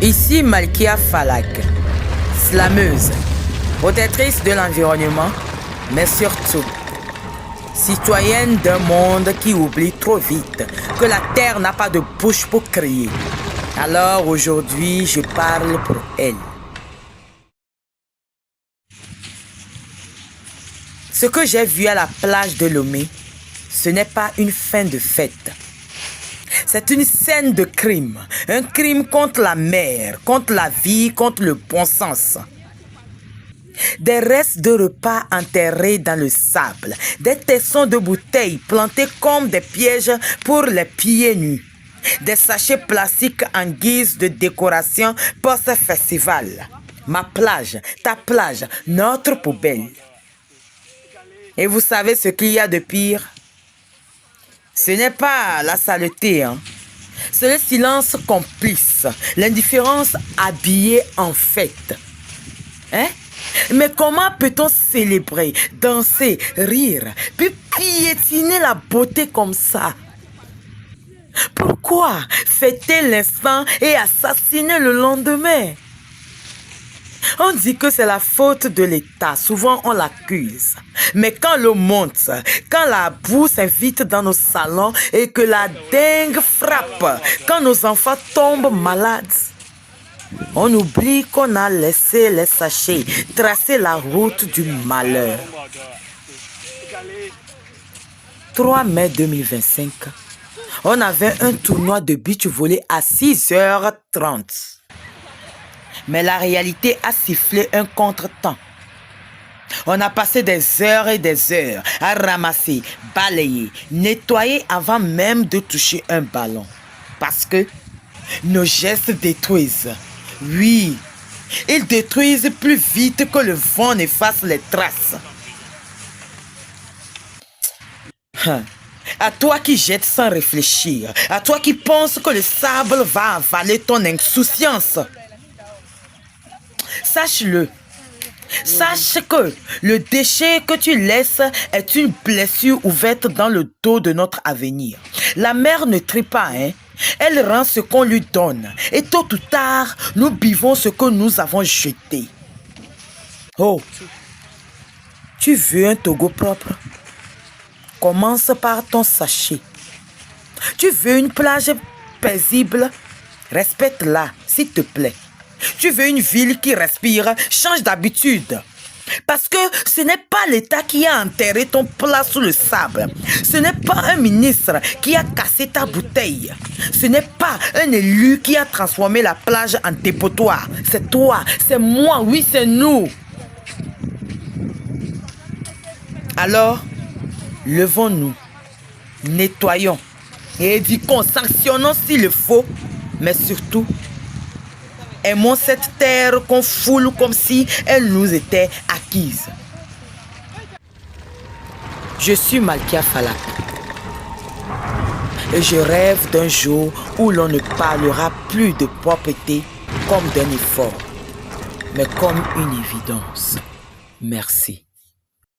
Ici Malkia Falak, slameuse, protectrice de l'environnement, mais surtout citoyenne d'un monde qui oublie trop vite que la terre n'a pas de bouche pour crier. Alors aujourd'hui, je parle pour elle. Ce que j'ai vu à la plage de Lomé, ce n'est pas une fin de fête. C'est une scène de crime. Un crime contre la mer, contre la vie, contre le bon sens. Des restes de repas enterrés dans le sable. Des tessons de bouteilles plantés comme des pièges pour les pieds nus. Des sachets plastiques en guise de décoration post-festival. Ma plage, ta plage, notre poubelle. Et vous savez ce qu'il y a de pire? Ce n'est pas la saleté, hein. C'est le silence complice, l'indifférence habillée en fête. Hein? Mais comment peut-on célébrer, danser, rire, puis piétiner la beauté comme ça? Pourquoi fêter l'instant et assassiner le lendemain? On dit que c'est la faute de l'État. Souvent, on l'accuse. Mais quand l'eau monte, quand la boue s'invite dans nos salons et que la dengue frappe, quand nos enfants tombent malades, on oublie qu'on a laissé les sachets tracer la route du malheur. 3 mai 2025, on avait un tournoi de beach volley à 6h30. Mais la réalité a sifflé un contretemps. On a passé des heures et des heures à ramasser, balayer, nettoyer avant même de toucher un ballon. Parce que nos gestes détruisent. Oui, ils détruisent plus vite que le vent n'efface les traces. À toi qui jettes sans réfléchir, à toi qui penses que le sable va avaler ton insouciance. Sache-le. Sache que le déchet que tu laisses est une blessure ouverte dans le dos de notre avenir. La mer ne trie pas, hein. Elle rend ce qu'on lui donne. Et tôt ou tard, nous buvons ce que nous avons jeté. Oh, tu veux un Togo propre? Commence par ton sachet. Tu veux une plage paisible? Respecte-la, s'il te plaît. Tu veux une ville qui respire? Change d'habitude. Parce que ce n'est pas l'État qui a enterré ton plat sous le sable. Ce n'est pas un ministre qui a cassé ta bouteille. Ce n'est pas un élu qui a transformé la plage en dépotoir. C'est toi, c'est moi, oui, c'est nous. Alors, levons-nous, nettoyons et éduquons, sanctionnons s'il le faut, mais surtout, aimons cette terre qu'on foule comme si elle nous était acquise. Je suis Malkia Falak et je rêve d'un jour où l'on ne parlera plus de propreté comme d'un effort, mais comme une évidence. Merci.